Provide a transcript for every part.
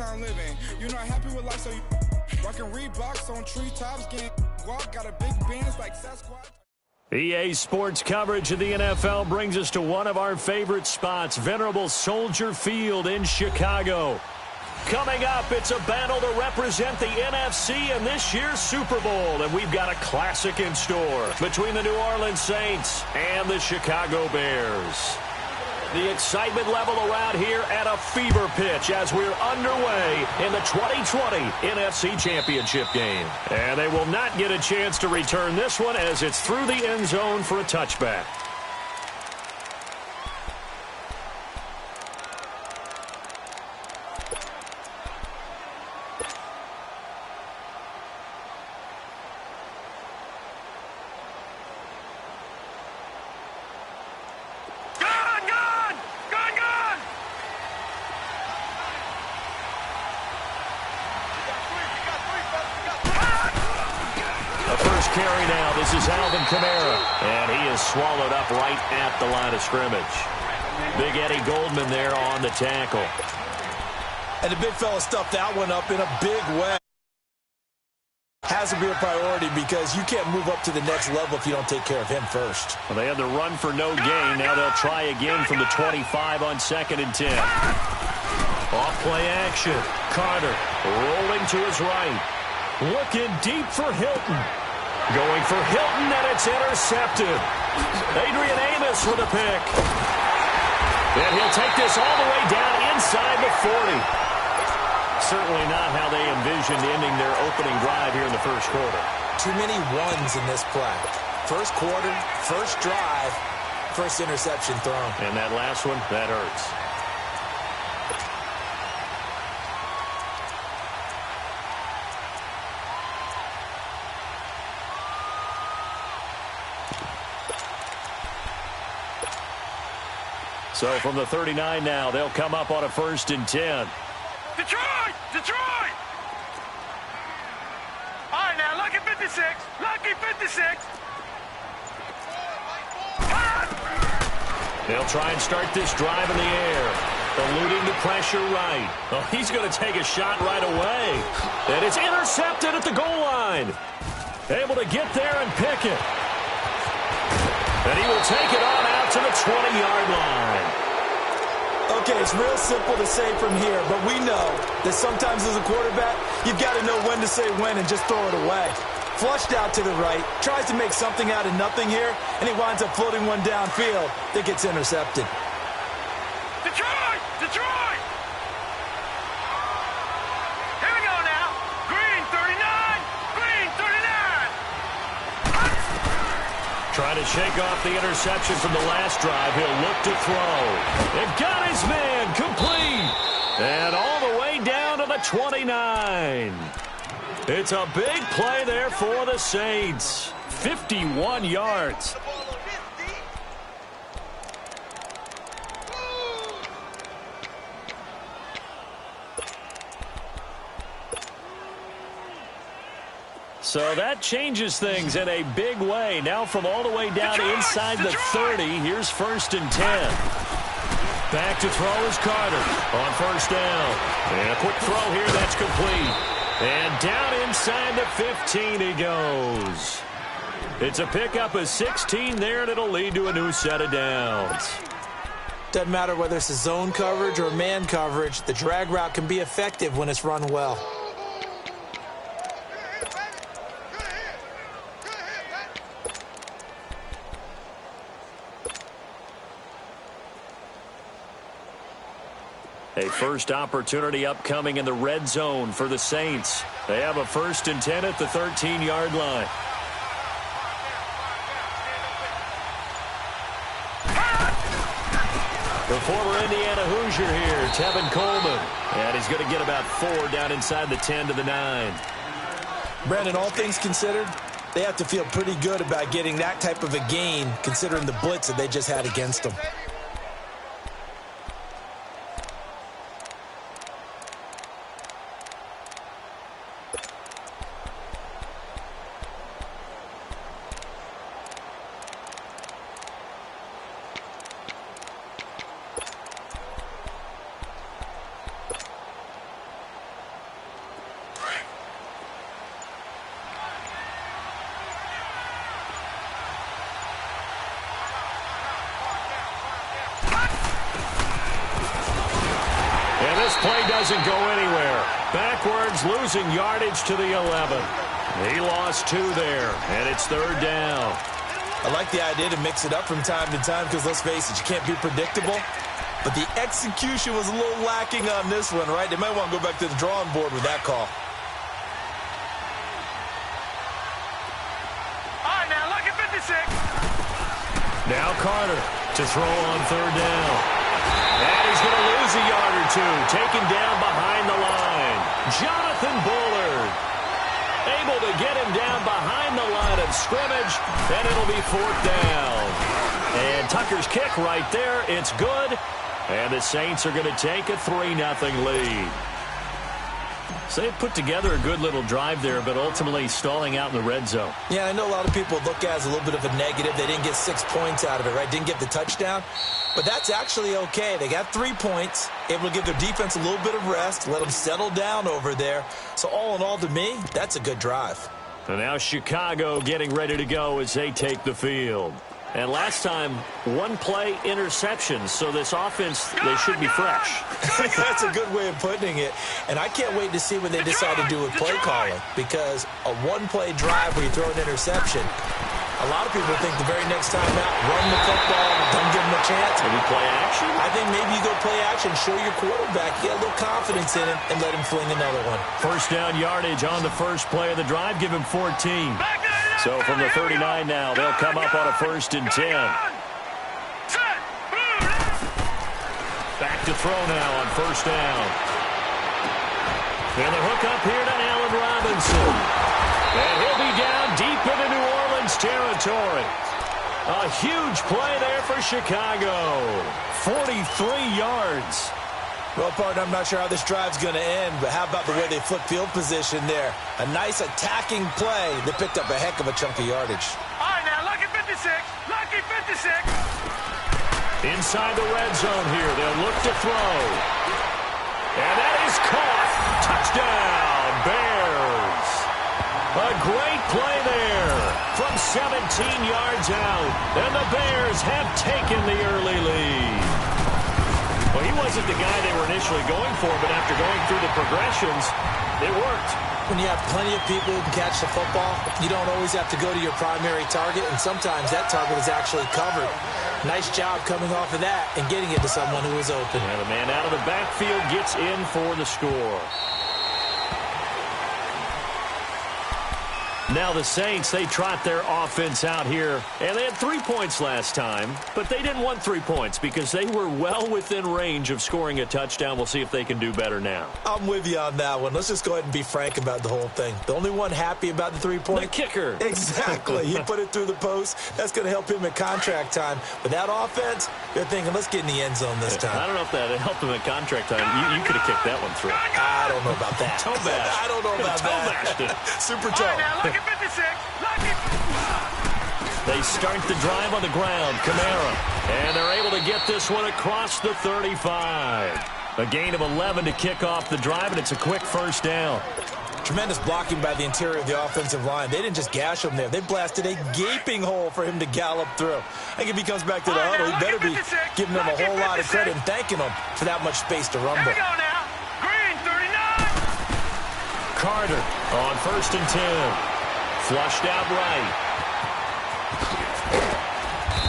time living. You're not happy with life, so you rockin' Reeboks on treetops, getting walk, got a big bands like Sasquatch. EA Sports coverage of the NFL brings us to one of our favorite spots, venerable Soldier Field in Chicago. Coming up, it's a battle to represent the NFC in this year's Super Bowl, and we've got a classic in store between the New Orleans Saints and the Chicago Bears. The excitement level around here at a fever pitch as we're underway in the 2020 NFC Championship game. And they will not get a chance to return this one as it's through the end zone for a touchback. Carry now. This is Alvin Kamara, and he is swallowed up right at the line of scrimmage. Big Eddie Goldman there on the tackle. And the big fella stuffed that one up in a big way. Has to be a priority because you can't move up to the next level if you don't take care of him first. Well, they had the run for no gain. Now they'll try again from the 25 on 2nd and 10. Off play action. Carter rolling to his right. Looking deep for Hilton. Going for Hilton, and it's intercepted. Adrian Amos with a pick. And he'll take this all the way down inside the 40. Certainly not how they envisioned ending their opening drive here in the first quarter. Too many ones in this play. First quarter, first drive, first interception thrown. And that last one, that hurts. So from the 39 now, they'll come up on a 1st and 10. Detroit! Detroit! All right, now, lucky 56. Lucky 56. They'll try and start this drive in the air. Eluding the pressure right. Oh, he's going to take a shot right away. And it's intercepted at the goal line. Able to get there and pick it. And he will take it on out to the 20-yard line. Okay, it's real simple to say from here, but we know that sometimes as a quarterback, you've got to know when to say when and just throw it away. Flushed out to the right, tries to make something out of nothing here, and he winds up floating one downfield that gets intercepted. Detroit! Detroit! Here we go now. Green 39. Green 39. Trying to shake off the interception from the last drive. He'll look to throw. It got his man complete. And all the way down to the 29. It's a big play there for the Saints. 51 yards. So that changes things in a big way. Now from all the way down inside the 30, here's 1st and 10. Back to throw is Carter on 1st down. And a quick throw here, that's complete. And down inside the 15 he goes. It's a pickup of 16 there, and it'll lead to a new set of downs. Doesn't matter whether it's a zone coverage or man coverage, the drag route can be effective when it's run well. A first opportunity upcoming in the red zone for the Saints. They have a 1st and 10 at the 13-yard line. The former Indiana Hoosier here, Tevin Coleman. And he's going to get about 4 down inside the 10 to the 9. Brandon, all things considered, they have to feel pretty good about getting that type of a gain considering the blitz that they just had against them. doesn't go anywhere. Backwards, losing yardage to the 11. He lost 2 there, and it's 3rd down. I like the idea to mix it up from time to time because, let's face it, you can't be predictable. But the execution was a little lacking on this one, right? They might want to go back to the drawing board with that call. All right, now look at 56. Now Carter to throw on 3rd down. And he's going to lose a yard or 2. Taken down behind the line. Jonathan Bullard able to get him down behind the line of scrimmage, and it'll be 4th down. And Tucker's kick right there. It's good. And the Saints are going to take a 3-0 lead. So they put together a good little drive there, but ultimately stalling out in the red zone. Yeah, I know a lot of people look at it as a little bit of a negative. They didn't get 6 points out of it, right? Didn't get the touchdown. But that's actually okay. They got 3 points, able to give their defense a little bit of rest, let them settle down over there. So all in all, to me, that's a good drive. And now Chicago getting ready to go as they take the field. And last time, 1-play interceptions, so this offense, they should be fresh. That's a good way of putting it. And I can't wait to see what they decide to do with play calling, because a 1-play drive where you throw an interception, a lot of people think the very next time out, run the football, don't give them a chance. Maybe play action? I think maybe you go play action, show your quarterback, get a little confidence in him, and let him fling another one. 1st down yardage on the first play of the drive, give him 14. So from the 39 now, they'll come up on a 1st and 10. Back to throw now on 1st down. And the hook up here to Allen Robinson. And he'll be down deep into New Orleans territory. A huge play there for Chicago. 43 yards. Well, partner, I'm not sure how this drive's going to end, but how about the way they flip field position there? A nice attacking play that picked up a heck of a chunk of yardage. All right, now lucky 56. Lucky 56. Inside the red zone here. They'll look to throw. And that is caught. Touchdown, Bears. A great play there from 17 yards out. And the Bears have taken the early lead. Well, he wasn't the guy they were initially going for, but after going through the progressions, it worked. When you have plenty of people who can catch the football, you don't always have to go to your primary target, and sometimes that target is actually covered. Nice job coming off of that and getting it to someone who was open. And the man out of the backfield gets in for the score. Now the Saints, they trot their offense out here. And they had 3 points last time, but they didn't want 3 points because they were well within range of scoring a touchdown. We'll see if they can do better now. I'm with you on that one. Let's just go ahead and be frank about the whole thing. The only one happy about the 3-point? The kicker. Exactly. He put it through the post. That's going to help him at contract time. But that offense, they're thinking, let's get in the end zone this time. I don't know if that helped him at contract time. You could have kicked that one through. I don't know about that. Toe bash. I don't know about that. Super toe. All right, now lucky 56. Lucky. They start the drive on the ground. Kamara. And they're able to get this one across the 35. A gain of 11 to kick off the drive, and it's a quick 1st down. Tremendous blocking by the interior of the offensive line. They didn't just gash him there. They blasted a gaping hole for him to gallop through. I think if he comes back to the huddle, he better be giving them a whole lot of credit and thanking them for that much space to rumble. Here we go now. Green 39. Carter on 1st and 10. Flushed out right.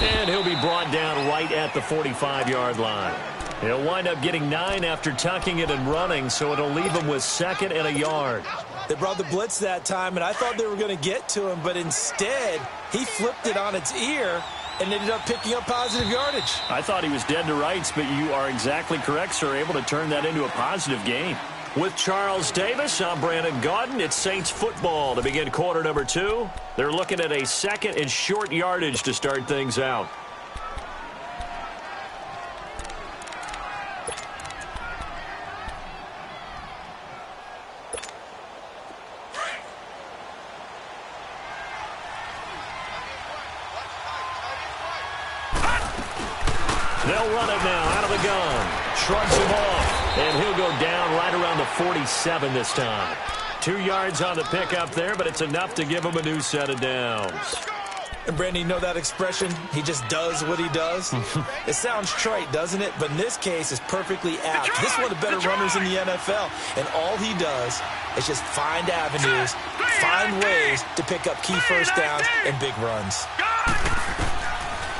And he'll be brought down right at the 45-yard line. He'll wind up getting 9 after tucking it and running, so it'll leave him with 2nd and a yard. They brought the blitz that time, and I thought they were going to get to him, but instead, he flipped it on its ear and ended up picking up positive yardage. I thought he was dead to rights, but you are exactly correct, sir, able to turn that into a positive gain. With Charles Davis, I'm Brandon Gaudin. It's Saints football to begin quarter number 2. They're looking at a 2nd and short yardage to start things out. They'll run it now out of the gun. Shrugs him off, and he'll go down right around the 47 this time. 2 yards on the pickup there, but it's enough to give him a new set of downs. And Brandon, you know that expression, he just does what he does? It sounds trite, doesn't it? But in this case, it's perfectly apt. This is one of the better runners in the NFL. And all he does is just find avenues, find ways to pick up key first downs and big runs.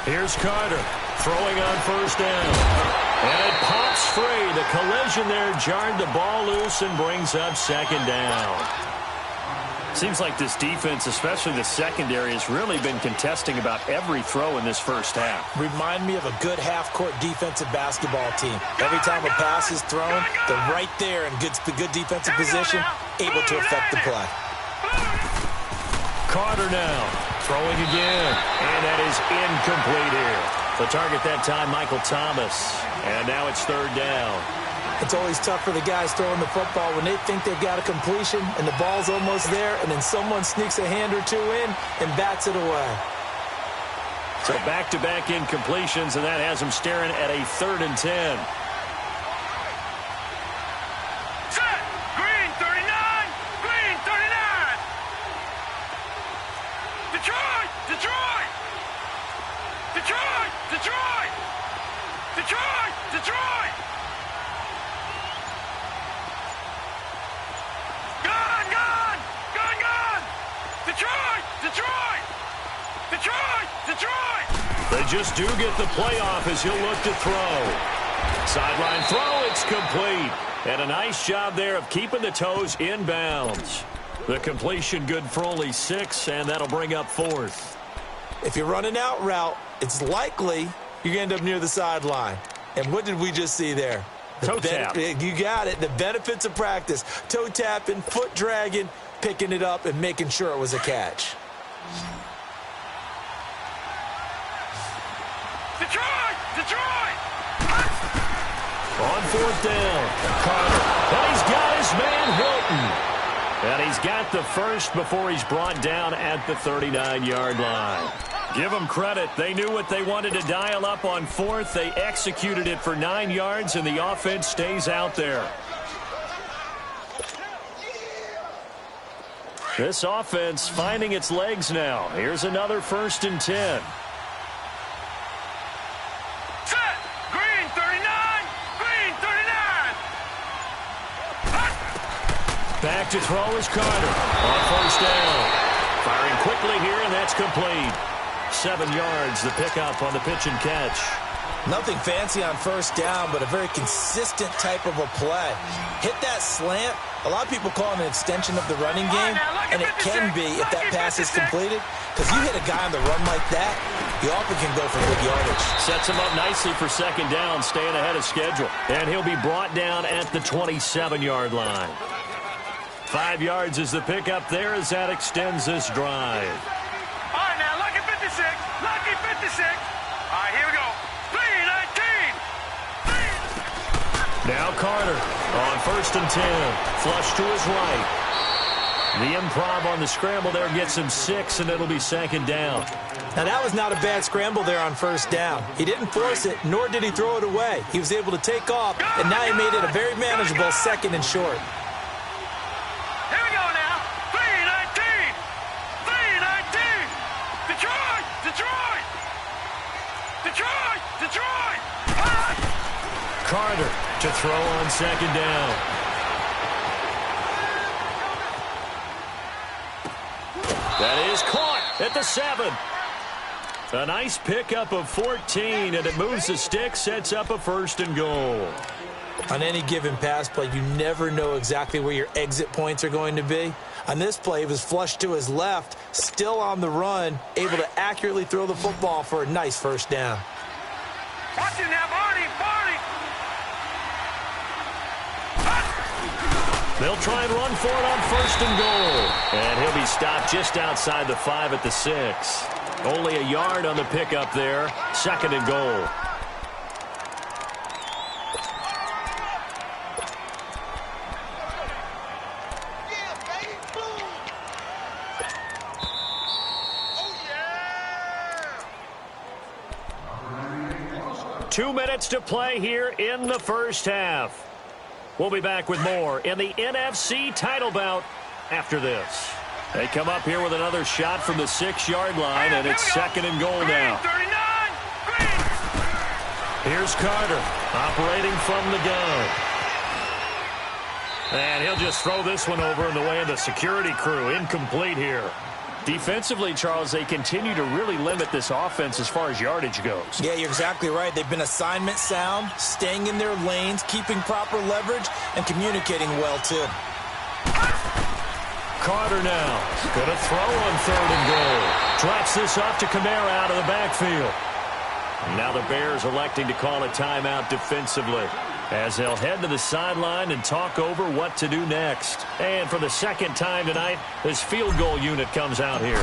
Here's Carter throwing on first down. And it pops free. The collision there jarred the ball loose and brings up second down. Seems like this defense, especially the secondary, has really been contesting about every throw in this first half. Remind me of a good half-court defensive basketball team. Every time a pass is thrown, they're right there in good defensive position, able to affect the play. Carter now throwing again, and that is incomplete here. The target that time, Michael Thomas, and now it's third down. It's always tough for the guys throwing the football when they think they've got a completion and the ball's almost there, and then someone sneaks a hand or two in and bats it away. So back-to-back incompletions, and that has them staring at a 3rd and 10. Set! Green 39! Green 39! Detroit! Detroit! Detroit! Detroit! Detroit! Detroit! Detroit! Detroit! Detroit! Detroit! They just do get the playoff as he'll look to throw. Sideline throw, it's complete. And a nice job there of keeping the toes in bounds. The completion good for only 6, and that'll bring up 4th. If you're running out route, it's likely you're going to end up near the sideline. And what did we just see there? Toe tap. You got it. The benefits of practice. Toe tapping, foot dragging, picking it up and making sure it was a catch. Detroit! Detroit! On 4th down, Carter. And he's got his man Hilton. And he's got the first before he's brought down at the 39-yard line. Give them credit. They knew what they wanted to dial up on 4th. They executed it for 9 yards, and the offense stays out there. This offense finding its legs now. Here's another 1st and 10. Set! Green 39! Green 39! Back to throw is Carter on 1st down. Firing quickly here, and that's complete. 7 yards, the pickup on the pitch and catch. Nothing fancy on 1st down, but a very consistent type of a play. Hit that slant. A lot of people call it an extension of the running game, and it can be if that pass is completed, because you hit a guy on the run like that, you often can go for big yardage. Sets him up nicely for 2nd down, staying ahead of schedule. And he'll be brought down at the 27-yard line. 5 yards is the pickup there as that extends this drive. All right, now, lucky 56. Lucky 56. All right, here we go. 3-19. Now Carter on 1st and 10. Flush to his right. The improv on the scramble there gets him 6, and it'll be 2nd down. Now, that was not a bad scramble there on 1st down. He didn't force it, nor did he throw it away. He was able to take off, and now he made it a very manageable 2nd and short. Here we go now. 3-19. 3-19. Detroit! Detroit! Detroit! Detroit! Carter to throw on 2nd down. That is caught at the 7. A nice pickup of 14, and it moves the stick, sets up a 1st and goal. On any given pass play, you never know exactly where your exit points are going to be. On this play, he was flushed to his left, still on the run, able to accurately throw the football for a nice 1st down. Watch it now, Barney! Barney! They'll try and run for it on 1st and goal. And he'll be stopped just outside the 5 at the 6. Only a yard on the pickup there. 2nd and goal. Yeah, baby. Boom. Oh, yeah. 2 minutes to play here in the 1st half. We'll be back with more in the NFC title bout after this. They come up here with another shot from the 6-yard line, and it's 2nd and goal now. Here's Carter, operating from the gun. And he'll just throw this one over in the way of the security crew. Incomplete here. Defensively, Charles, they continue to really limit this offense as far as yardage goes. Yeah, you're exactly right. They've been assignment sound, staying in their lanes, keeping proper leverage, and communicating well, too. Carter now going to throw on 3rd and goal. Drops this off to Kamara out of the backfield. And now the Bears electing to call a timeout defensively as they'll head to the sideline and talk over what to do next. And for the 2nd time tonight, this field goal unit comes out here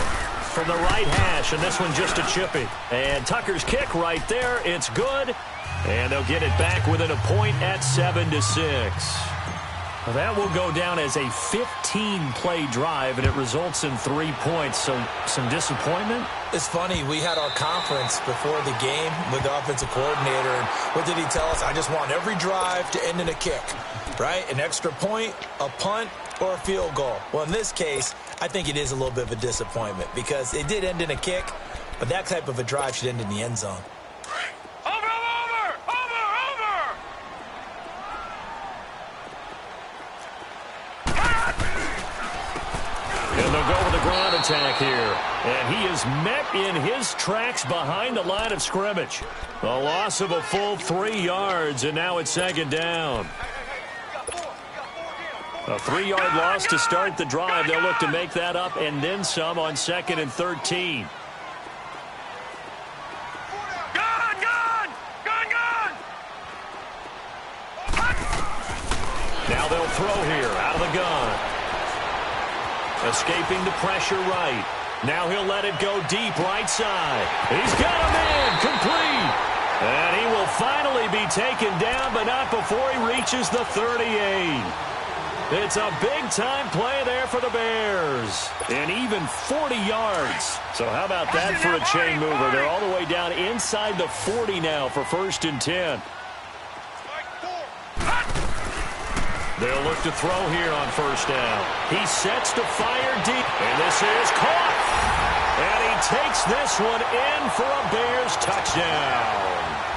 from the right hash, and this one just a chippy. And Tucker's kick right there. It's good, and they'll get it back within a point at 7-6. Well, that will go down as a 15-play drive, and it results in 3 points. So some disappointment? It's funny. We had our conference before the game with the offensive coordinator, and what did he tell us? I just want every drive to end in a kick, right? An extra point, a punt, or a field goal. Well, in this case, I think it is a little bit of a disappointment because it did end in a kick, but that type of a drive should end in the end zone. And they'll go with the ground attack here. And he is met in his tracks behind the line of scrimmage. A loss of a full 3 yards, and now it's 2nd down. A 3-yard loss to start the drive. They'll look to make that up and then some on 2nd and 13. Now they'll throw here out of the gun. Escaping the pressure right. Now he'll let it go deep right side. He's got a man complete. And he will finally be taken down, but not before he reaches the 38. It's a big-time play there for the Bears. And even 40 yards. So how about that for a chain mover? They're all the way down inside the 40 now for 1st and 10. They'll look to throw here on 1st down. He sets to fire deep, and this is caught. And he takes this one in for a Bears touchdown.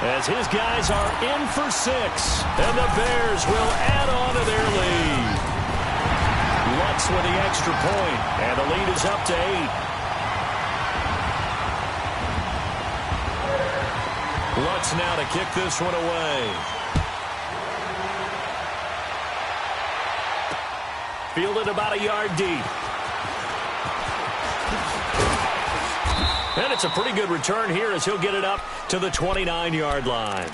As his guys are in for 6, and the Bears will add on to their lead. Lutz with the extra point, and the lead is up to 8. Lutz now to kick this one away. Fielded about a yard deep. And it's a pretty good return here as he'll get it up to the 29-yard line.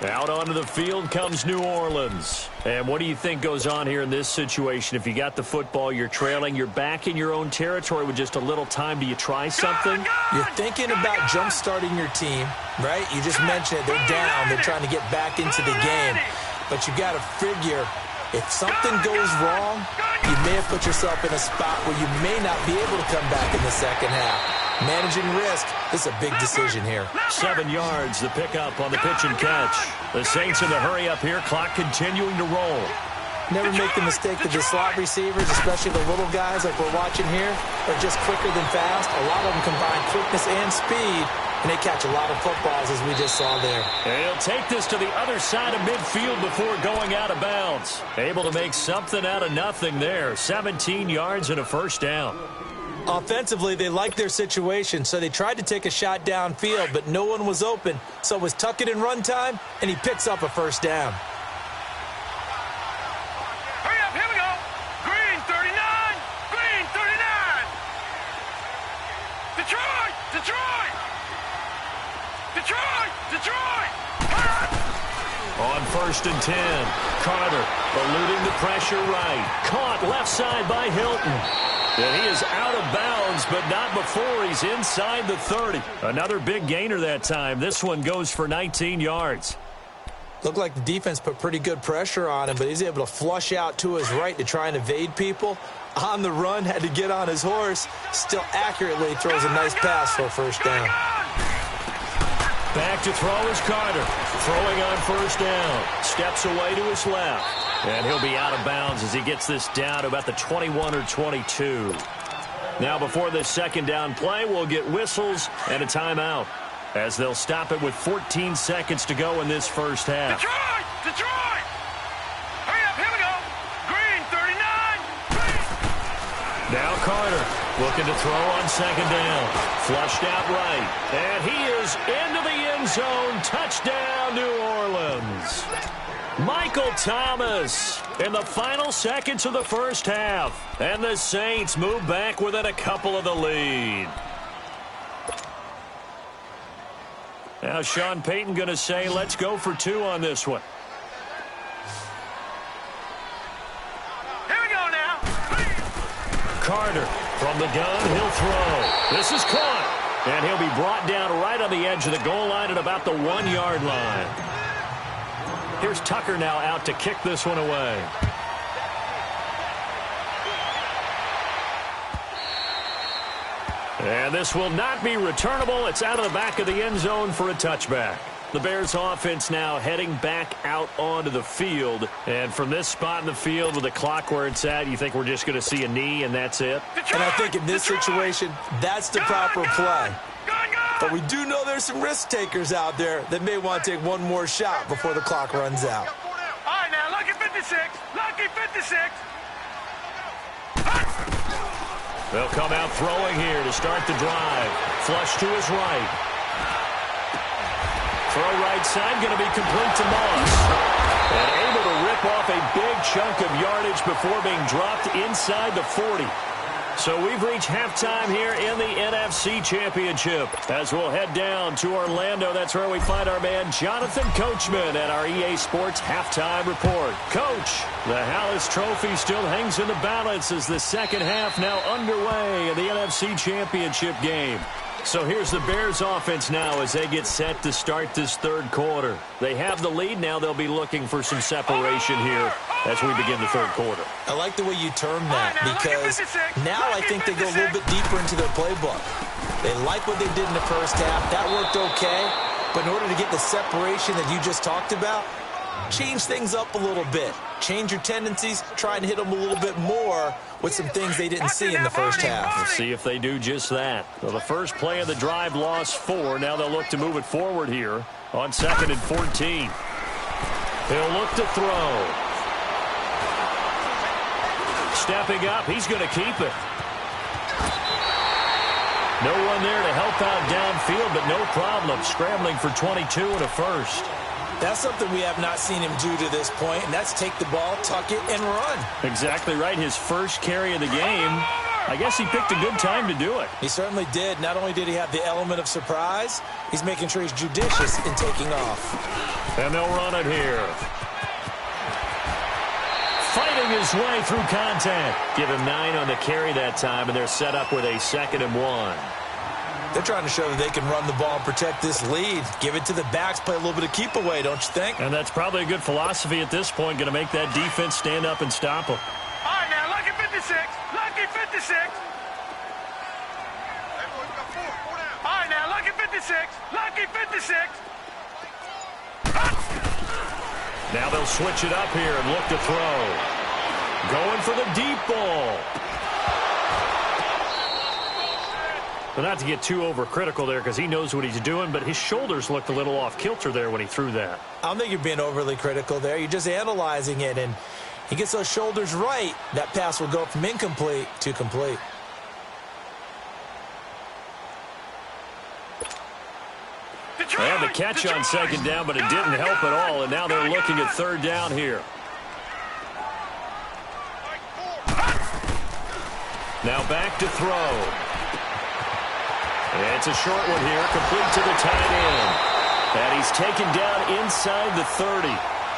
Out onto the field comes New Orleans. And what do you think goes on here in this situation? If you got the football, you're trailing, you're back in your own territory with just a little time. Do you try something? You're thinking about jump-starting your team, right? You just mentioned it. They're down. They're trying to get back into the game. But you got to figure, if something goes wrong, you may have put yourself in a spot where you may not be able to come back in the 2nd half. Managing risk, this is a big decision here. 7 yards, the pickup on the pitch and catch. The Saints in the hurry up here, clock continuing to roll. Never make the mistake that the slot receivers, especially the little guys like we're watching here, are just quicker than fast. A lot of them combine quickness and speed, and they catch a lot of footballs, as we just saw there. And he'll take this to the other side of midfield before going out of bounds. Able to make something out of nothing there. 17 yards and a 1st down. Offensively, they liked their situation, so they tried to take a shot downfield, but no one was open. So it was tuck it in run time, and he picks up a 1st down. Hurry up, here we go. Green 39, green 39. Detroit, Detroit, Detroit, Detroit. On 1st and 10, Carter eluding the pressure right. Caught left side by Hilton. And he is out of bounds, but not before he's inside the 30. Another big gainer that time. This one goes for 19 yards. Looked like the defense put pretty good pressure on him, but he's able to flush out to his right to try and evade people. On the run, had to get on his horse. Still accurately throws a nice pass for a 1st down. Back to throw is Carter. Throwing on 1st down. Steps away to his left. And he'll be out of bounds as he gets this down to about the 21 or 22. Now before this second down play, we'll get whistles and a timeout, as they'll stop it with 14 seconds to go in this first half. Detroit! Detroit! Hurry up, here we go! Green, 39! Green! Now Carter looking to throw on second down. Flushed out right. And he is into the end zone. Touchdown, New Orleans. Michael Thomas in the final seconds of the first half. And the Saints move back within a couple of the lead. Now Sean Payton going to say, let's go for 2 on this one. Here we go now! Carter from the gun, he'll throw. This is caught. And he'll be brought down right on the edge of the goal line at about the 1-yard line. Here's Tucker now out to kick this one away. And this will not be returnable. It's out of the back of the end zone for a touchback. The Bears offense now heading back out onto the field. And from this spot in the field with the clock where it's at, you think we're just going to see a knee and that's it? And I think in this situation, that's the proper play. But we do know there's some risk takers out there that may want to take one more shot before the clock runs out. All right, now, lucky 56. Lucky 56. They'll come out throwing here to start the drive. Flush to his right. Throw right side, going to be complete to Moss. And able to rip off a big chunk of yardage before being dropped inside the 40. So we've reached halftime here in the NFC Championship. As we'll head down to Orlando, that's where we find our man Jonathan Coachman at our EA Sports Halftime Report. Coach, the Hallis Trophy still hangs in the balance as the second half now underway in the NFC Championship game. So here's the Bears offense now as they get set to start this third quarter. They have the lead. Now they'll be looking for some separation here as we begin the third quarter. I like the way you term that because now I think they go a little bit deeper into their playbook. They like what they did in the first half. That worked okay. But in order to get the separation that you just talked about, change things up a little bit. Change your tendencies. Try and hit them a little bit more with some things they didn't see in the first half. We'll see if they do just that. Well, the first play of the drive lost 4. Now they'll look to move it forward here on 2nd and 14. He'll look to throw. Stepping up, he's going to keep it. No one there to help out downfield, but no problem. Scrambling for 22 and a first. That's something we have not seen him do to this point, and that's take the ball, tuck it, and run. Exactly right. His first carry of the game. I guess he picked a good time to do it. He certainly did. Not only did he have the element of surprise, he's making sure he's judicious in taking off. And they'll run it here. Fighting his way through contact. Give him 9 on the carry that time, and they're set up with a 2nd and 1. They're trying to show that they can run the ball and protect this lead. Give it to the backs, play a little bit of keep away, don't you think? And that's probably a good philosophy at this point, going to make that defense stand up and stop them. All right, now, lucky 56. Lucky 56. All right, now, lucky 56. Lucky 56. Now they'll switch it up here and look to throw. Going for the deep ball. But not to get too overcritical there because he knows what he's doing, but his shoulders looked a little off kilter there when he threw that. I don't think you're being overly critical there. You're just analyzing it, and he gets those shoulders right. That pass will go from incomplete to complete. And the catch on second down, but it didn't help at all, and now they're looking at third down here. Now back to throw. It's a short one here, complete to the tight end. And he's taken down inside the 30.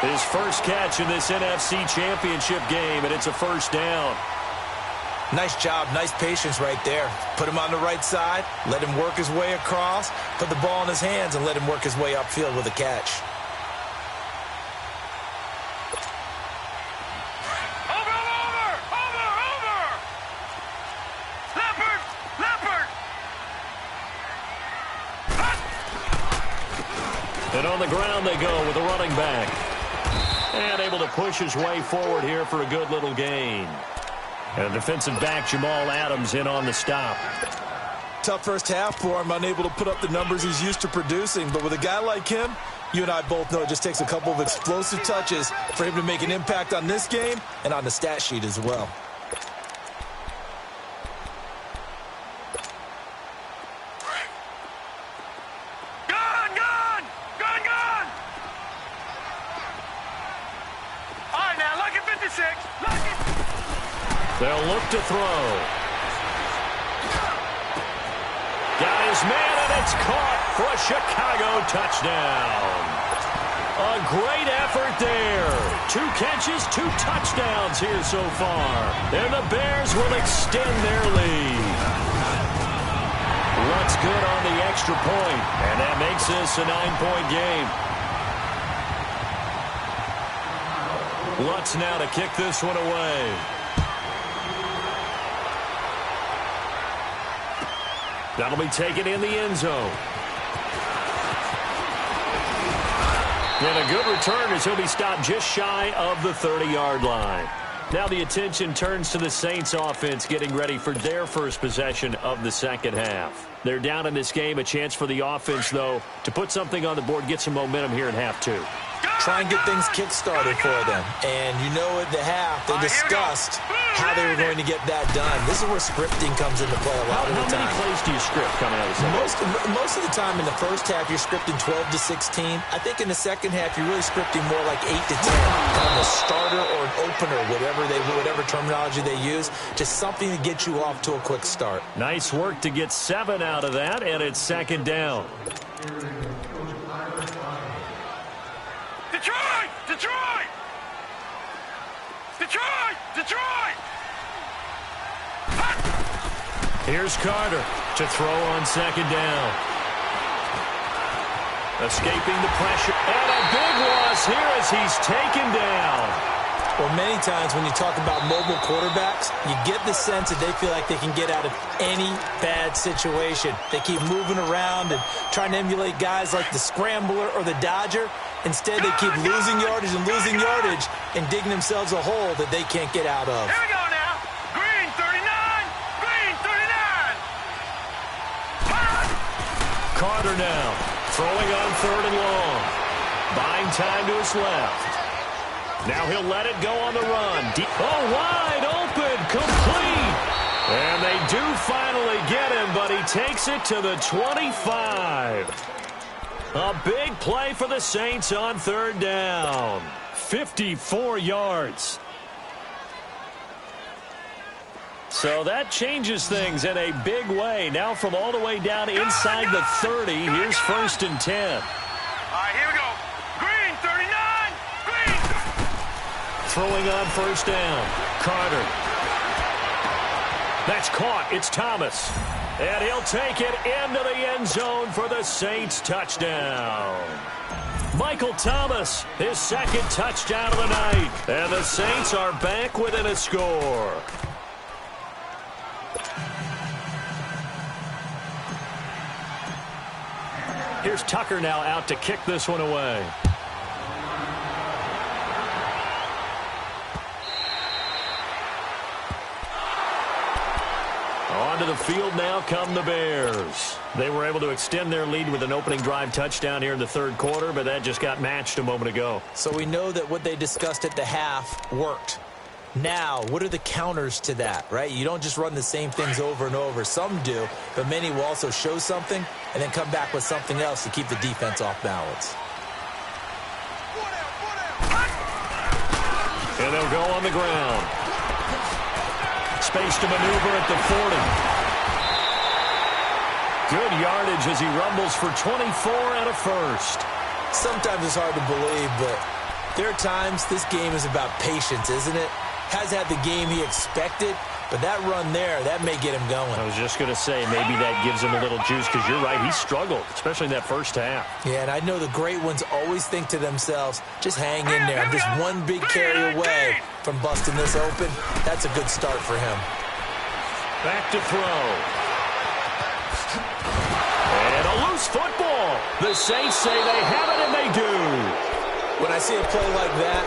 His first catch in this NFC Championship game, and it's a first down. Nice job, nice patience right there. Put him on the right side, let him work his way across, put the ball in his hands, and let him work his way upfield with a catch. And on the ground they go with a running back. And able to push his way forward here for a good little gain. And defensive back Jamal Adams in on the stop. Tough first half for him, unable to put up the numbers he's used to producing. But with a guy like him, you and I both know it just takes a couple of explosive touches for him to make an impact on this game and on the stat sheet as well. They'll look to throw. Got his man, and it's caught for a Chicago touchdown. A great effort there. 2 catches, 2 touchdowns here so far. And the Bears will extend their lead. Lutz good on the extra point, and that makes this a 9-point game. Lutz now to kick this one away. That'll be taken in the end zone. And a good return as he'll be stopped just shy of the 30-yard line. Now the attention turns to the Saints offense getting ready for their first possession of the second half. They're down in this game. A chance for the offense, though, to put something on the board, get some momentum here in half 2. Try and get things kick-started for them. And you know at the half, they discussed how they were going to get that done. This is where scripting comes into play a lot of the time. How many plays do you script coming out of the second? Most of the time in the first half, you're scripting 12 to 16. I think in the second half, you're really scripting more like 8 to 10. Kind of a starter or an opener, whatever terminology they use. Just something to get you off to a quick start. Nice work to get 7 out of that, and it's second down. Detroit! Detroit! Detroit! Detroit! Here's Carter to throw on second down. Escaping the pressure. And a big loss here as he's taken down. Well, many times when you talk about mobile quarterbacks, you get the sense that they feel like they can get out of any bad situation. They keep moving around and trying to emulate guys like the scrambler or the dodger. Instead, they keep losing yardage and digging themselves a hole that they can't get out of. Here we go now. Green 39. Green 39. Carter now throwing on 3rd and long. Buying time to his left. Now he'll let it go on the run. Wide open, complete. And they do finally get him, but he takes it to the 25. A big play for the Saints on 3rd down. 54 yards. So that changes things in a big way. Now from all the way down inside the 30, here's 1st and 10. All right, here we go. Green 39. Green. Throwing on 1st down. Carter. That's caught. It's Thomas. And he'll take it into the end zone for the Saints touchdown. Michael Thomas, his 2nd touchdown of the night. And the Saints are back within a score. Here's Tucker now out to kick this one away. Onto the field now come the Bears. They were able to extend their lead with an opening drive touchdown here in the 3rd quarter, but that just got matched a moment ago. So we know that what they discussed at the half worked. Now, what are the counters to that, right? You don't just run the same things over and over. Some do, but many will also show something and then come back with something else to keep the defense off balance. And they'll go on the ground. Space to maneuver at the 40. Good yardage as he rumbles for 24 and a first. Sometimes it's hard to believe, but there are times this game is about patience, isn't it? Has had the game he expected, but that run there, that may get him going. I was just going to say, maybe that gives him a little juice, because you're right, he struggled, especially in that first half. Yeah, and I know the great ones always think to themselves, just hang in there. I'm just one big carry away from busting this open. That's a good start for him. Back to throw. And a loose football. The Saints say they have it, and they do. When I see a play like that,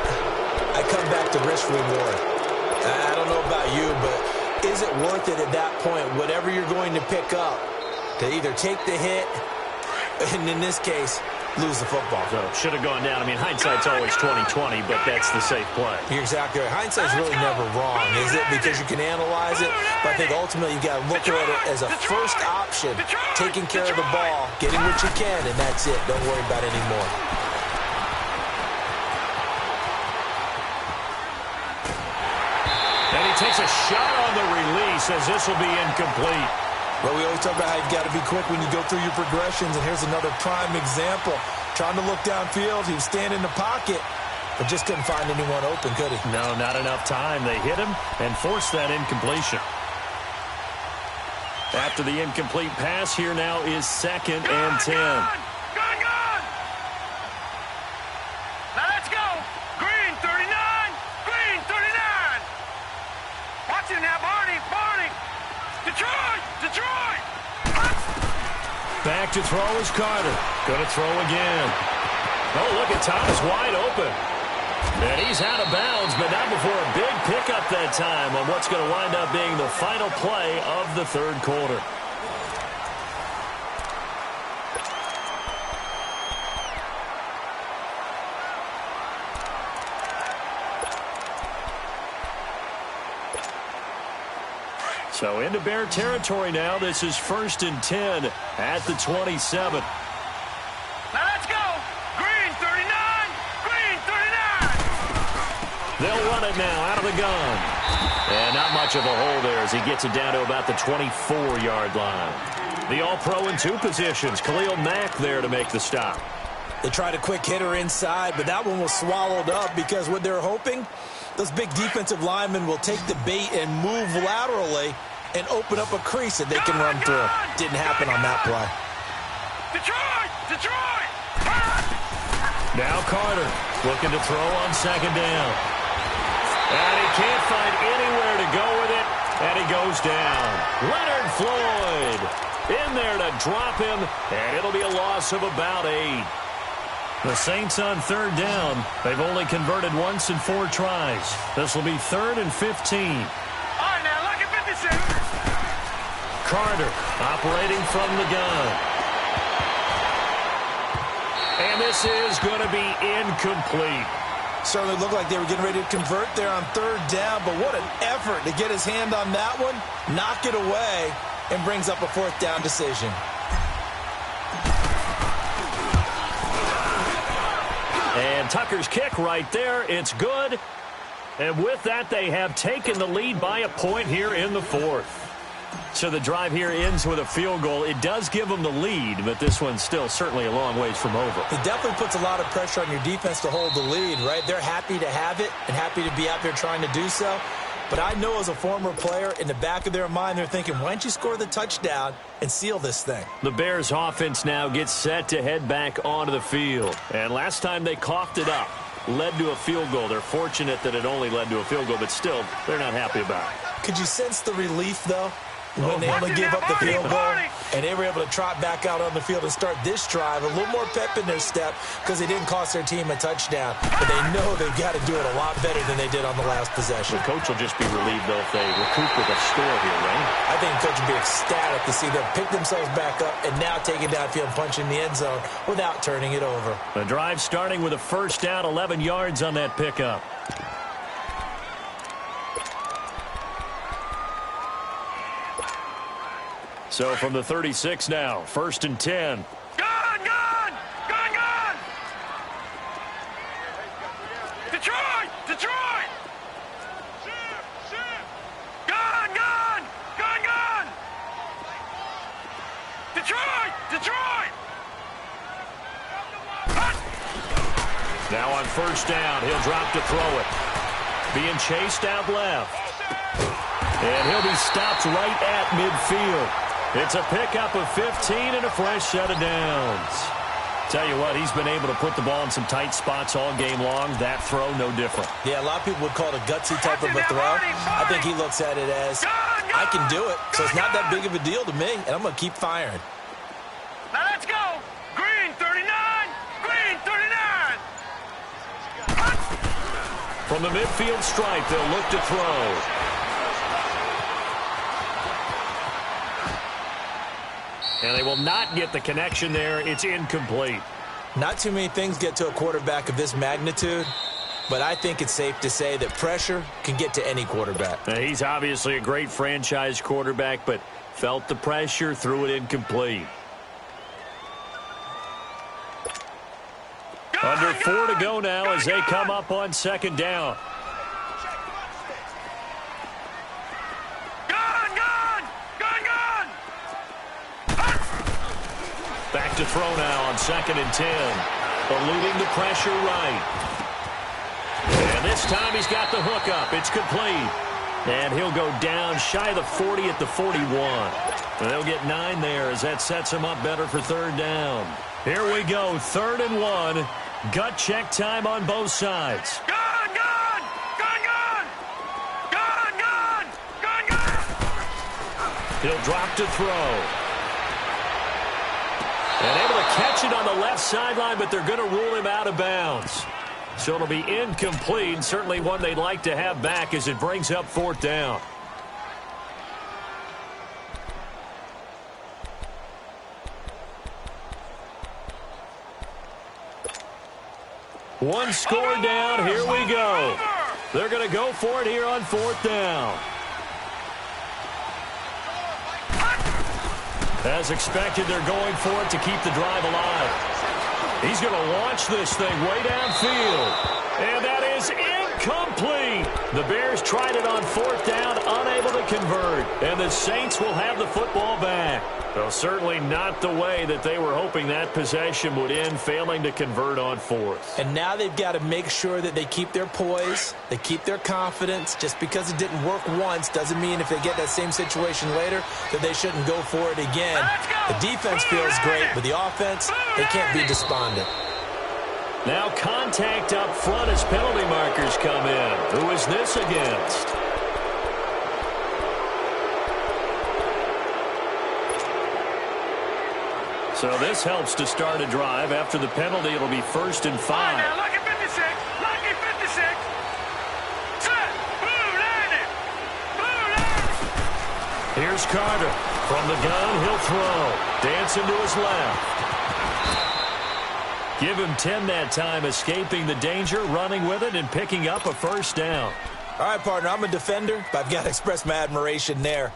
I come back to risk reward. I don't know about you, but is it worth it at that point, whatever you're going to pick up, to either take the hit, and in this case, lose the football? So should have gone down. I mean, hindsight's always 20/20, but that's the safe play. You're exactly right. Hindsight's really never wrong, is it? Because you can analyze it, but I think ultimately you got to look at it as a first option, taking care of the ball, getting what you can, and that's it. Don't worry about it anymore. And he takes a shot on the release as this will be incomplete. Well, we always talk about how you've got to be quick when you go through your progressions, and here's another prime example. Trying to look downfield, he was standing in the pocket, but just couldn't find anyone open, could he? No, not enough time. They hit him and forced that incompletion. After the incomplete pass, here now is 2nd and 10. Gone! Now let's go. Green 39. Green 39. Watch it now, Barney. Detroit. Back to throw is Carter. Going to throw again. Oh, look at Thomas wide open. And he's out of bounds, but not before a big pickup that time on what's going to wind up being the final play of the third quarter. So into Bear territory now. This is 1st and 10 at the 27. Now let's go. Green 39. Green 39. They'll run it now out of the gun. And not much of a hole there as he gets it down to about the 24-yard line. The all-pro in 2 positions. Khalil Mack there to make the stop. They tried a quick hitter inside, but that one was swallowed up because what they're hoping, those big defensive linemen will take the bait and move laterally and open up a crease that they can run through. Didn't happen on that play. Detroit! Now Carter looking to throw on 2nd down. And he can't find anywhere to go with it, and he goes down. Leonard Floyd in there to drop him, and it'll be a loss of about 8. The Saints on 3rd down. They've only converted once in 4 tries. This will be 3rd and 15. All right, now look at 57. Carter operating from the gun. And this is going to be incomplete. Certainly looked like they were getting ready to convert there on 3rd down, but what an effort to get his hand on that one, knock it away, and brings up a 4th down decision. And Tucker's kick right there. It's good. And with that, they have taken the lead by a point here in the 4th. So the drive here ends with a field goal. It does give them the lead, but this one's still certainly a long ways from over. It definitely puts a lot of pressure on your defense to hold the lead, right? They're happy to have it and happy to be out there trying to do so. But I know as a former player, in the back of their mind, they're thinking, why don't you score the touchdown and seal this thing? The Bears offense now gets set to head back onto the field. And last time they coughed it up, led to a field goal. They're fortunate that it only led to a field goal, but still, they're not happy about it. Could you sense the relief, though? When they only gave up the field goal, and they were able to trot back out on the field and start this drive, a little more pep in their step because they didn't cost their team a touchdown. But they know they've got to do it a lot better than they did on the last possession. The coach will just be relieved, though, if they recoup with a score here, right? I think the coach will be ecstatic to see them pick themselves back up and now take it downfield and punch in the end zone without turning it over. The drive starting with a 1st down, 11 yards on that pickup. So from the 36 now, 1st and 10. Gone! Detroit! Gone! Detroit! Now on 1st down, he'll drop to throw it. Being chased out left. And he'll be stopped right at midfield. It's a pickup of 15 and a fresh set of downs. Tell you what, he's been able to put the ball in some tight spots all game long. That throw, no different. Yeah, a lot of people would call it a gutsy type of a throw. I think he looks at it as, I can do it, so it's not that big of a deal to me, and I'm going to keep firing. Now let's go. Green 39. Green 39. From the midfield stripe, they'll look to throw. And they will not get the connection there. It's incomplete. Not too many things get to a quarterback of this magnitude, but I think it's safe to say that pressure can get to any quarterback. Now, he's obviously a great franchise quarterback, but felt the pressure, threw it incomplete. Under 4 to go now as they come up on second down. Back to throw now on 2nd and 10. Eluding the pressure right. And this time he's got the hook up. It's complete. And he'll go down shy of the 40 at the 41. And they'll get 9 there as that sets him up better for 3rd down. Here we go, 3rd and 1. Gut check time on both sides. Gun, gun! Gun, gun! Gun, gun! Gun, gun! He'll drop to throw. And able to catch it on the left sideline, but they're going to rule him out of bounds. So it'll be incomplete, certainly one they'd like to have back as it brings up 4th down. One score down, here we go. They're going to go for it here on 4th down. As expected, they're going for it to keep the drive alive. He's going to launch this thing way downfield. And that is incomplete. The Bears tried it on 4th down, unable to convert. And the Saints will have the football back. Well, certainly not the way that they were hoping that possession would end, failing to convert on 4th. And now they've got to make sure that they keep their poise, they keep their confidence. Just because it didn't work once doesn't mean if they get that same situation later that they shouldn't go for it again. The defense feels great, but the offense, they can't be despondent. Now contact up front as penalty markers come in. Who is this against? So this helps to start a drive. After the penalty, it'll be 1st and 5. Now, lucky 56. Lucky 56. Set. Blue landed. Blue landed. Here's Carter. From the gun, he'll throw. Dancing to his left. Give him 10 that time, escaping the danger, running with it, and picking up a 1st down. All right, partner, I'm a defender, but I've got to express my admiration there.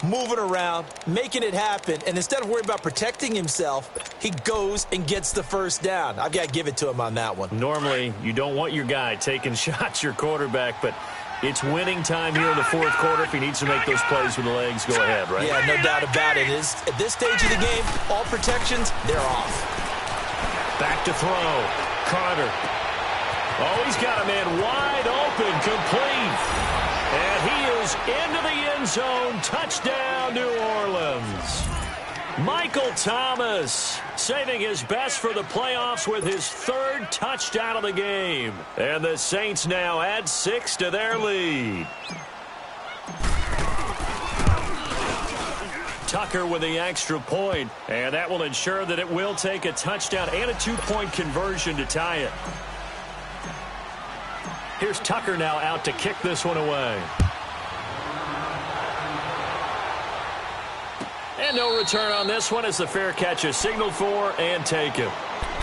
Moving around, making it happen, and instead of worrying about protecting himself, he goes and gets the 1st down. I've got to give it to him on that one. Normally, you don't want your guy taking shots, your quarterback, but it's winning time here in the 4th quarter. If he needs to make those plays with the legs, go ahead, right? Yeah, no doubt about it. At this stage of the game, all protections, they're off. Back to throw. Carter. Oh, he's got a man wide open, complete. And he is into the end zone. Touchdown, New Orleans. Michael Thomas saving his best for the playoffs with his 3rd touchdown of the game. And the Saints now add 6 to their lead. Tucker with the extra point, and that will ensure that it will take a touchdown and a 2-point conversion to tie it. Here's Tucker now out to kick this one away. And no return on this one as the fair catch is signaled for and taken.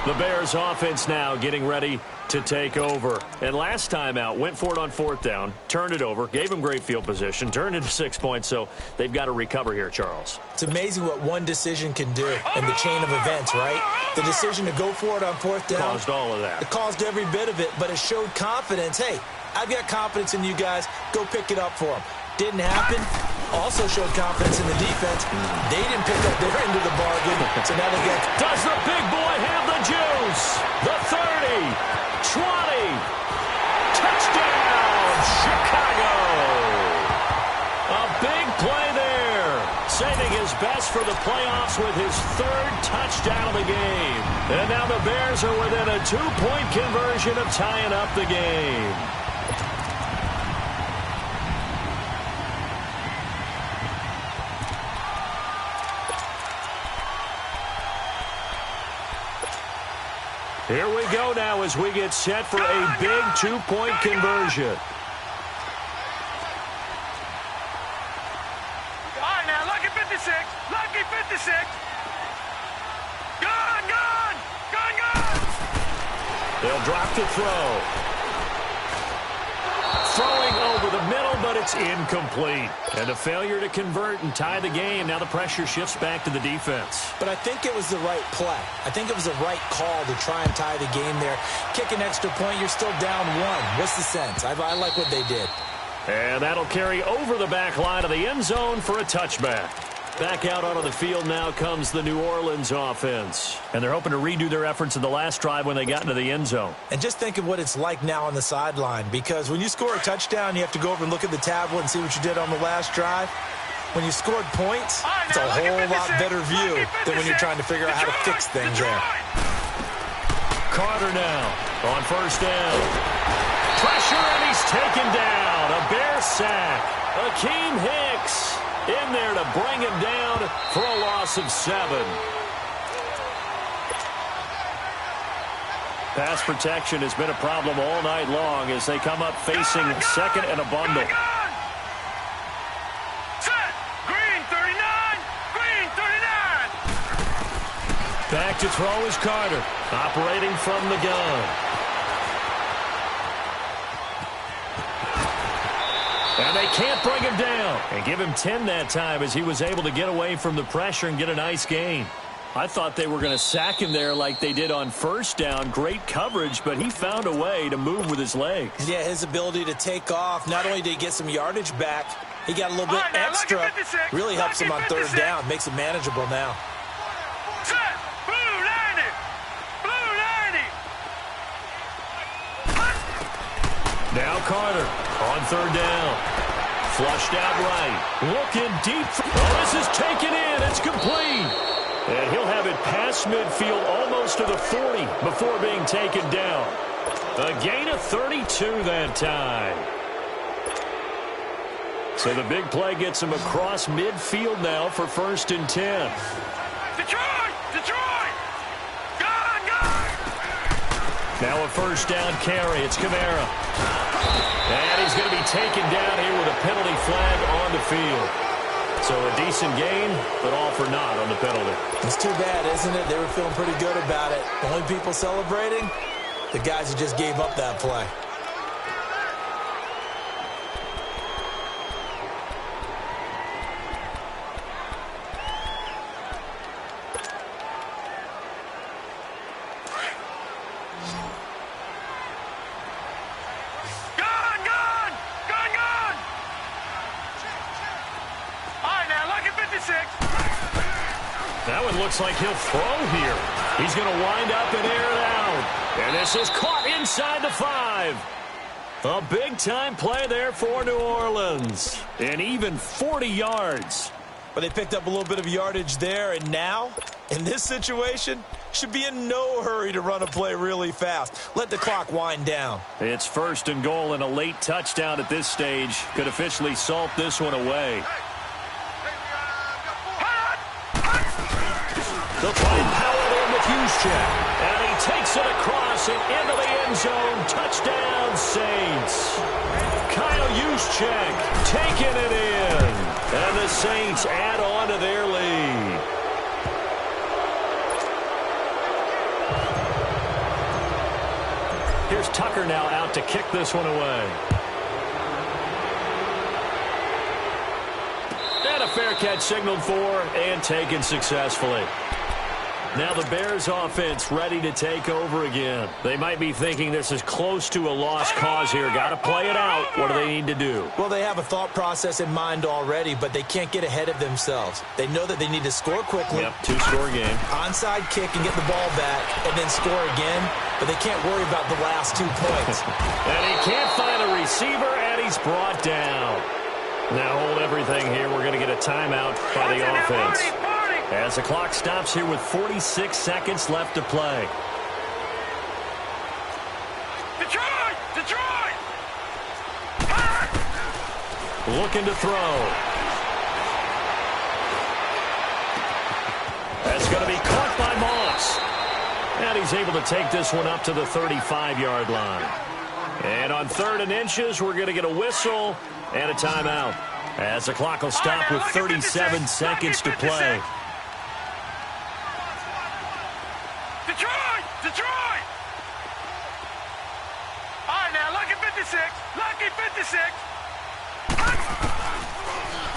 The Bears offense now getting ready to take over. And last time out, went for it on 4th down, turned it over, gave him great field position, turned into 6 points, so they've got to recover here, Charles. It's amazing what one decision can do in the chain of events, right? The decision to go for it on 4th down. Caused all of that. It caused every bit of it, but it showed confidence. Hey, I've got confidence in you guys. Go pick it up for them. Didn't happen. Also showed confidence in the defense. They didn't pick up their end of the bargain, so now they get... Does the big boy have the juice? The 30, 20, touchdown, Chicago! A big play there, saving his best for the playoffs with his 3rd touchdown of the game. And now the Bears are within a 2-point conversion of tying up the game. Here we go now as we get set for a big 2-point conversion. All right, now, lucky 56. Lucky 56. They'll drop to throw. Throwing over the middle, but it's incomplete. And a failure to convert and tie the game. Now the pressure shifts back to the defense. But I think it was the right play. I think it was the right call to try and tie the game there. Kick an extra point, you're still down one. What's the sense? I like what they did. And that'll carry over the back line of the end zone for a touchback. Back out onto the field now comes the New Orleans offense. And they're hoping to redo their efforts in the last drive when they got into the end zone. And just think of what it's like now on the sideline, because when you score a touchdown, you have to go over and look at the tablet and see what you did on the last drive. When you scored points, it's a whole lot better view than when you're trying to figure out how to fix things there. Carter now on first down. Pressure, and he's taken down. A Bear sack. Akeem Hicks in there to bring him down for a loss of 7. Pass protection has been a problem all night long as they come up facing second and a bundle. Set. Green 39. Green 39. Back to throw is Carter, operating from the gun. And they can't bring him down. And give him 10 that time as he was able to get away from the pressure and get a nice gain. I thought they were going to sack him there like they did on first down. Great coverage, but he found a way to move with his legs. Yeah, his ability to take off. Not only did he get some yardage back, he got a little bit extra. Really helps him on third down. Makes it manageable now. Set. Blue 90. Blue 90. Now Carter on third down. Flushed out right. Looking deep. Oh, this is taken in. It's complete. And he'll have it past midfield almost to the 40 before being taken down. A gain of 32 that time. So the big play gets him across midfield now for 1st and 10. Detroit! Detroit! Gone! Gone! Now a first down carry. It's Kamara. And he's going to be taken down here with a penalty flag on the field. So a decent gain, but all for naught on the penalty. It's too bad, isn't it? They were feeling pretty good about it. The only people celebrating, the guys who just gave up that play. That one looks like he'll throw here. He's going to wind up and air it out. And this is caught inside the 5. A big-time play there for New Orleans. And even 40 yards. But they picked up a little bit of yardage there, and now, in this situation, should be in no hurry to run a play really fast. Let the clock wind down. It's 1st and goal, and a late touchdown at this stage could officially salt this one away. They'll try and power it in with Juszczyk. And he takes it across and into the end zone. Touchdown, Saints. Kyle Juszczyk taking it in. And the Saints add on to their lead. Here's Tucker now out to kick this one away. And a fair catch signaled for and taken successfully. Now the Bears offense ready to take over again. They might be thinking this is close to a lost cause here. Got to play it out. What do they need to do? Well, they have a thought process in mind already, but they can't get ahead of themselves. They know that they need to score quickly. Yep, 2-score game. Onside kick and get the ball back and then score again, but they can't worry about the last 2 points. And he can't find a receiver, and he's brought down. Now hold everything here. We're going to get a timeout by the offense. As the clock stops here with 46 seconds left to play. Detroit! Detroit! Looking to throw. That's going to be caught by Moss. And he's able to take this one up to the 35-yard line. And on 3rd and inches, we're going to get a whistle and a timeout. As the clock will stop with 37 seconds to play. Detroit! Detroit!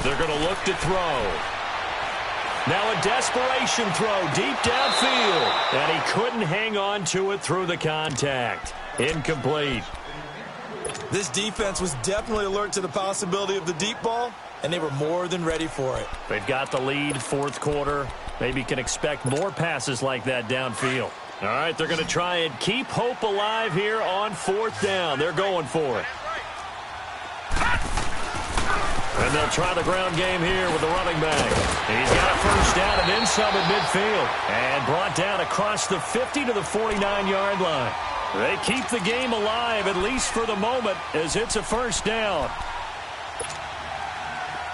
They're going to look to throw. Now a desperation throw deep downfield. And he couldn't hang on to it through the contact. Incomplete. This defense was definitely alert to the possibility of the deep ball, and they were more than ready for it. They've got the lead, fourth quarter. Maybe can expect more passes like that downfield. All right, they're going to try and keep hope alive here on fourth down. They're going for it. And they'll try the ground game here with the running back. He's got a first down and then some at midfield. And brought down across the 50 to the 49-yard line. They keep the game alive, at least for the moment, as it's a first down.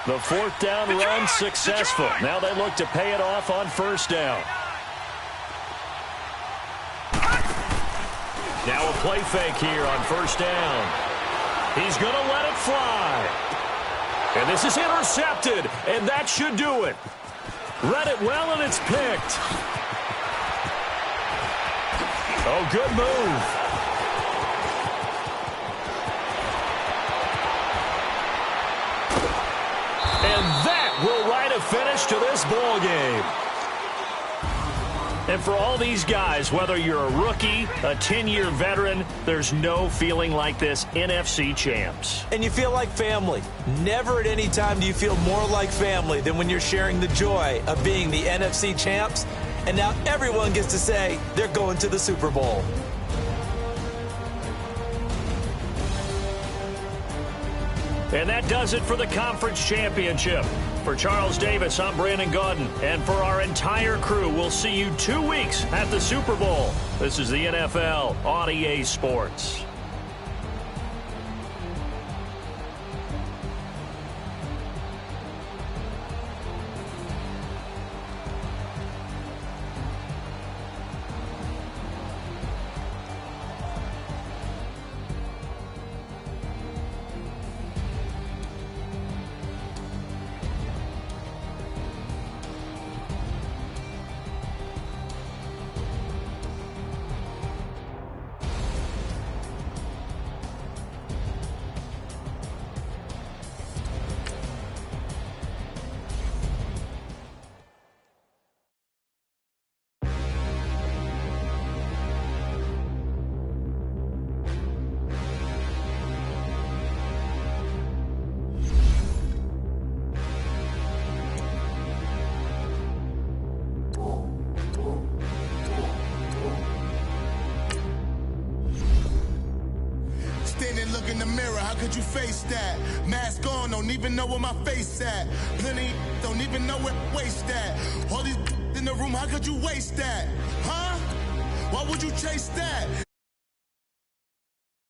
The fourth down run successful. Now they look to pay it off on first down. Now a play fake here on first down. He's going to let it fly. And this is intercepted, and that should do it. Read it well, and it's picked. Oh, good move. And that will write a finish to this ball game. And for all these guys, whether you're a rookie, a 10-year veteran, there's no feeling like this NFC champs. And you feel like family. Never at any time do you feel more like family than when you're sharing the joy of being the NFC champs. And now everyone gets to say they're going to the Super Bowl. And that does it for the conference championship. For Charles Davis, I'm Brandon Gaudin. And for our entire crew, we'll see you 2 weeks at the Super Bowl. This is the NFL on EA Sports. Look in the mirror, how could you face that? Mask on, don't even know where my face at. Plenty don't even know where waste at. All these in the room, how could you waste that? Huh? Why would you chase that?